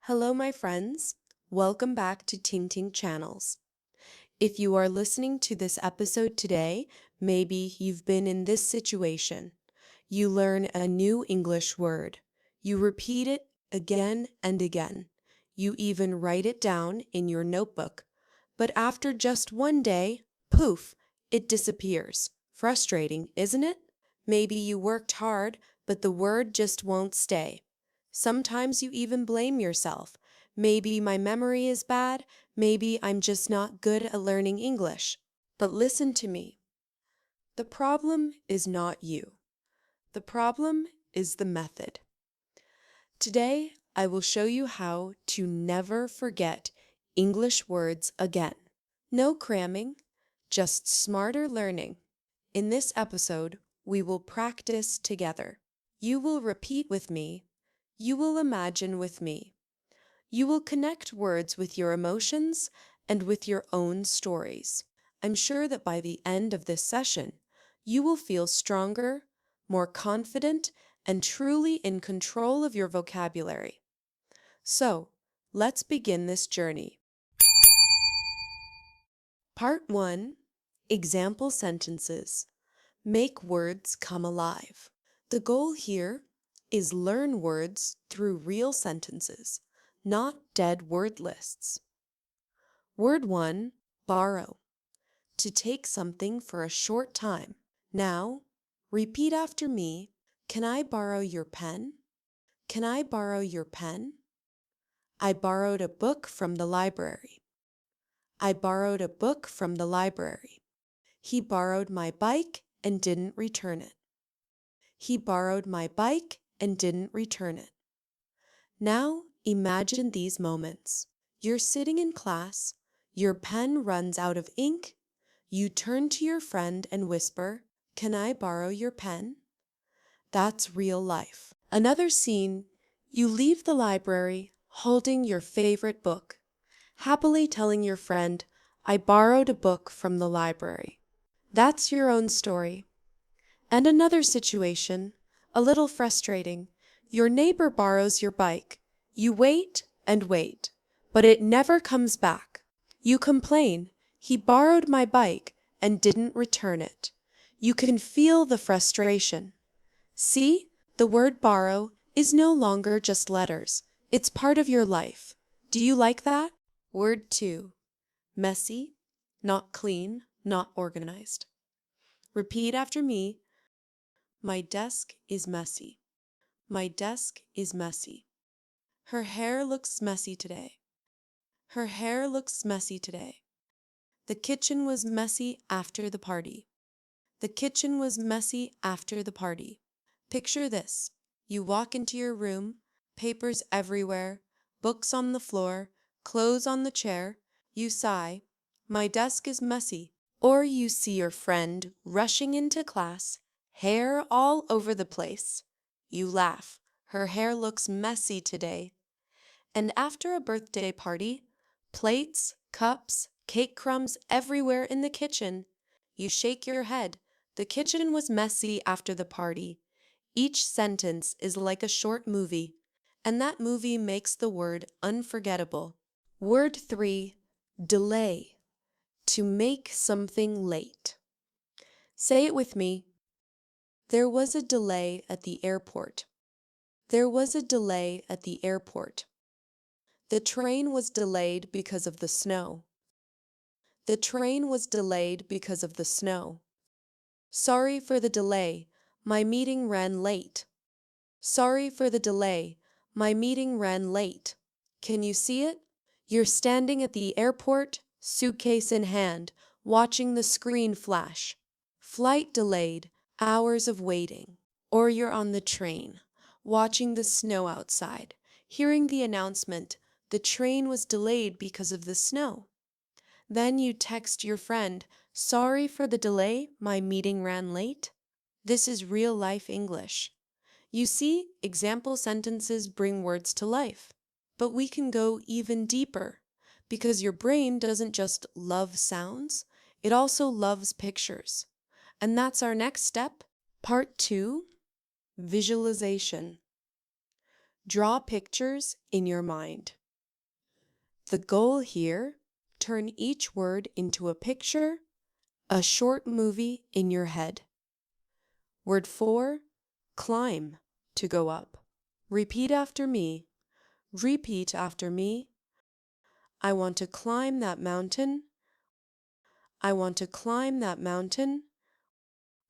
Hello, my friends. Welcome back to TingTink Channels. If you are listening to this episode today, maybe you've been in this situation. You learn a new English word. You repeat it again and again. You even write it down in your notebook. But after just one day, poof, it disappears. Frustrating, isn't it? Maybe you worked hard, but the word just won't stay. Sometimes you even blame yourself. Maybe my memory is bad. Maybe I'm just not good at learning English. But listen to me. The problem is not you. The problem is the method. Today, I will show you how to never forget English words again. No cramming, just smarter learning. In this episode, we will practice together. You will repeat with me. You will imagine with me. You will connect words with your emotions and with your own stories. I'm sure that by the end of this session, you will feel stronger, more confident, and truly in control of your vocabulary. So, let's begin this journey. Part 1. Example sentences. Make words come alive. The goal here is learn words through real sentences, not dead word lists. Word 1, borrow. To take something for a short time. Now, repeat after me. Can I borrow your pen? Can I borrow your pen? I borrowed a book from the library. I borrowed a book from the library. He borrowed my bike and didn't return it. He borrowed my bike and didn't return it. Now imagine these moments. You're sitting in class, your pen runs out of ink, you turn to your friend and whisper, "Can I borrow your pen?" That's real life. Another scene, you leave the library holding your favorite book, happily telling your friend, "I borrowed a book from the library." That's your own story. And another situation, a little frustrating. Your neighbor borrows your bike. You wait and wait, but it never comes back. You complain, "He borrowed my bike and didn't return it." You can feel the frustration. See, the word borrow is no longer just letters. It's part of your life. Do you like that? Word 2. Messy, not clean, not organized. Repeat after me. My desk is messy. My desk is messy. Her hair looks messy today. Her hair looks messy today. The kitchen was messy after the party. The kitchen was messy after the party. Picture this. You walk into your room, papers everywhere, books on the floor, clothes on the chair. You sigh, "My desk is messy." Or you see your friend rushing into class, hair all over the place. You laugh, "Her hair looks messy today." And after a birthday party, plates, cups, cake crumbs everywhere in the kitchen. You shake your head. The kitchen was messy after the party. Each sentence is like a short movie, and that movie makes the word unforgettable. Word 3, delay. To make something late. Say it with me. There was a delay at the airport. There was a delay at the airport. The train was delayed because of the snow. The train was delayed because of the snow. Sorry for the delay. My meeting ran late. Sorry for the delay. My meeting ran late. Can you see it? You're standing at the airport, suitcase in hand, watching the screen flash. Flight delayed, hours of waiting. Or you're on the train, watching the snow outside, hearing the announcement, the train was delayed because of the snow. Then you text your friend, "Sorry for the delay, my meeting ran late." This is real life English. You see, example sentences bring words to life. But we can go even deeper, because your brain doesn't just love sounds, it also loves pictures. And that's our next step. Part 2, visualization. Draw pictures in your mind. The goal here, turn each word into a picture, a short movie in your head. Word 4, climb, to go up. Repeat after me. Repeat after me. I want to climb that mountain. I want to climb that mountain.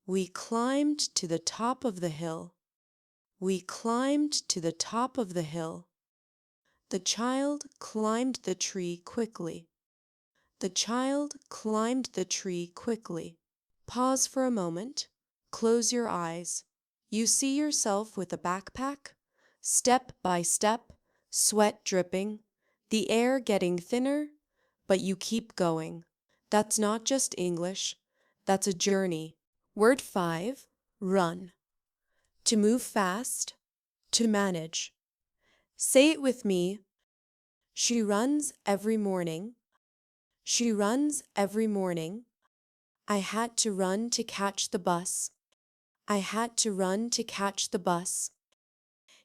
We climbed to the top of the hill. We climbed to the top of the hill. The child climbed the tree quickly. The child climbed the tree quickly. Pause for a moment. Close your eyes. You see yourself with a backpack, step by step, sweat dripping, the air getting thinner, but you keep going. That's not just English, that's a journey. Word 5, run. To move fast, to manage. Say it with me. She runs every morning. She runs every morning. I had to run to catch the bus. I had to run to catch the bus.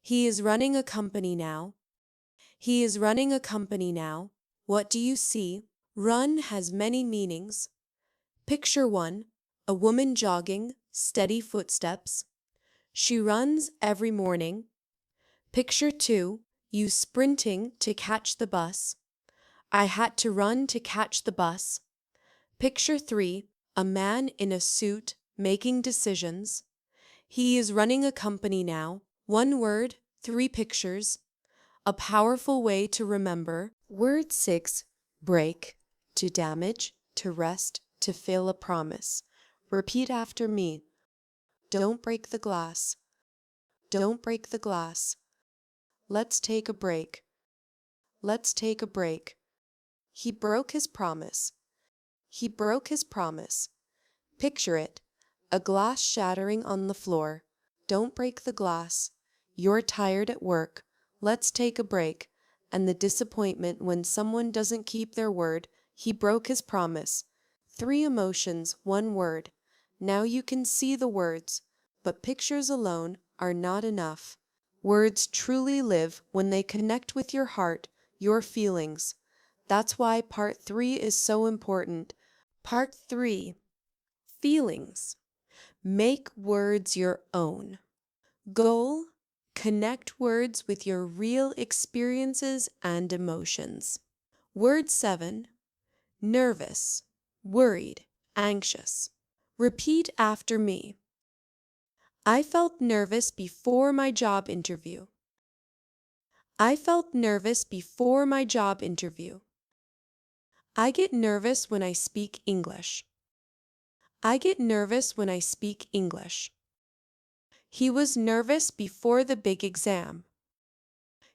He is running a company now. He is running a company now. What do you see? Run has many meanings. Picture 1, a woman jogging, steady footsteps. She runs every morning. Picture 2, you sprinting to catch the bus. I had to run to catch the bus. Picture 3, a man in a suit making decisions. He is running a company now. 1 word, 3 pictures. A powerful way to remember. Word 6, break, to damage, to wrest, to fail a promise. Repeat after me. Don't break the glass. Don't break the glass. Let's take a break. Let's take a break. He broke his promise. He broke his promise. Picture it, a glass shattering on the floor. Don't break the glass. You're tired at work. Let's take a break. And the disappointment when someone doesn't keep their word. He broke his promise. 3 emotions, 1 word. Now you can see the words, but pictures alone are not enough. Words truly live when they connect with your heart, your feelings. That's why part 3 is so important. Part 3, feelings. Make words your own. Goal, connect words with your real experiences and emotions. Word 7, nervous, worried, anxious. Repeat after me. I felt nervous before my job interview. I felt nervous before my job interview. I get nervous when I speak English. I get nervous when I speak English. He was nervous before the big exam.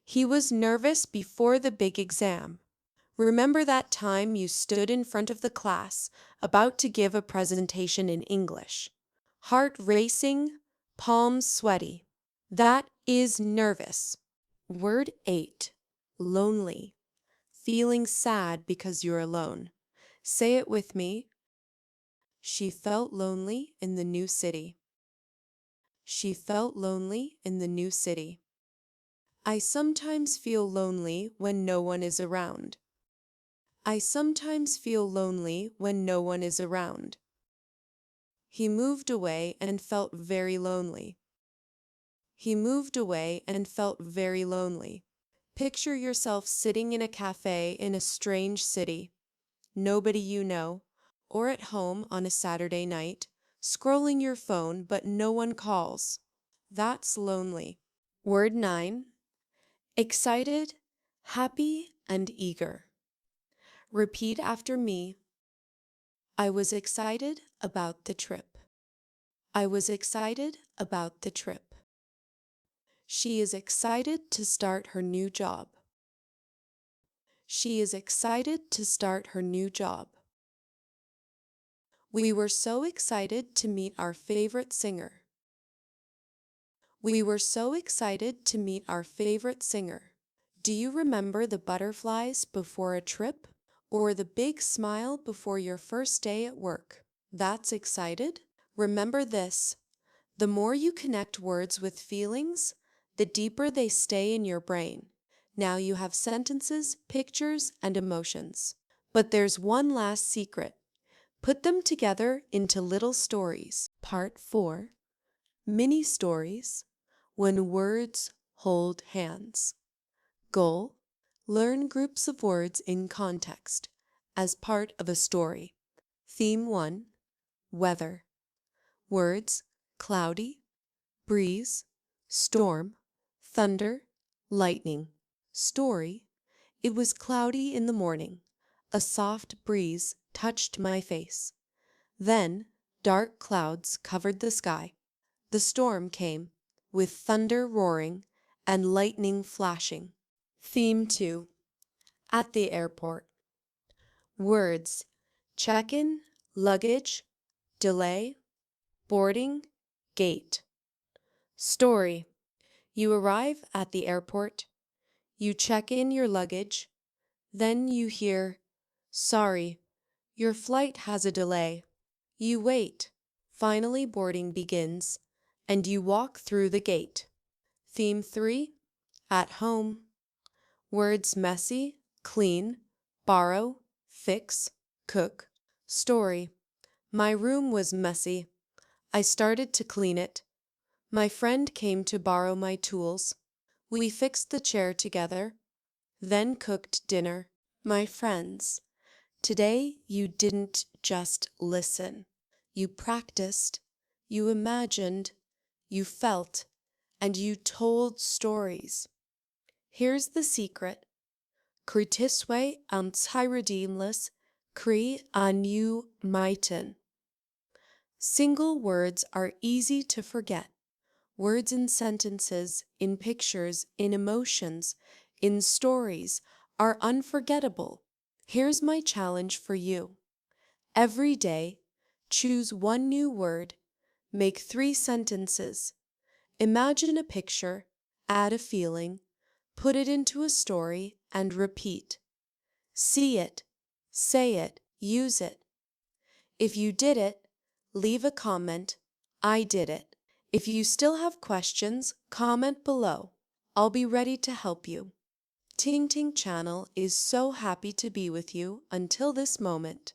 He was nervous before the big exam. Remember that time you stood in front of the class about to give a presentation in English. Heart racing, palms sweaty. That is nervous. Word 8, lonely. Feeling sad because you're alone. Say it with me. She felt lonely in the new city. She felt lonely in the new city. I sometimes feel lonely when no one is around. I sometimes feel lonely when no one is around. He moved away and felt very lonely. He moved away and felt very lonely. Picture yourself sitting in a cafe in a strange city, nobody you know, or at home on a Saturday night, scrolling your phone but no one calls. That's lonely. Word 9, excited, happy, and eager. Repeat after me. I was excited about the trip. I was excited about the trip. She is excited to start her new job. She is excited to start her new job. We were so excited to meet our favorite singer. We were so excited to meet our favorite singer. Do you remember the butterflies before a trip? Or the big smile before your first day at work? That's excited? Remember this. The more you connect words with feelings, the deeper they stay in your brain. Now you have sentences, pictures, and emotions. But there's one last secret. Put them together into little stories. Part 4. Mini stories. When words hold hands. Goal: learn groups of words in context as part of a story. Theme 1. Weather. Words: cloudy, breeze, storm, thunder, lightning. Story: it was cloudy in the morning. A soft breeze touched my face. Then dark clouds covered the sky. The storm came, with thunder roaring and lightning flashing. Theme 2. At the airport. Words: check-in, luggage, delay, boarding, gate. Story: you arrive at the airport. You check in your luggage. Then you hear, "Sorry, your flight has a delay." You wait. Finally boarding begins, and you walk through the gate. Theme 3. At home. Words: messy, clean, borrow, fix, cook. Story: my room was messy. I started to clean it. My friend came to borrow my tools. We fixed the chair together, then cooked dinner. My friends, today you didn't just listen. You practiced, you imagined, you felt, and you told stories. Here's the secret. Kritiswe antiredimless kri anu maitin. Single words are easy to forget. Words in sentences, in pictures, in emotions, in stories are unforgettable. Here's my challenge for you. Every day, choose one new word, make 3 sentences. Imagine a picture, add a feeling, put it into a story, and repeat. See it, say it, use it. If you did it, leave a comment, "I did it." If you still have questions, comment below. I'll be ready to help you. TingTink channel is so happy to be with you until this moment.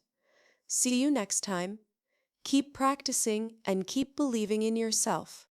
See you next time. Keep practicing and keep believing in yourself.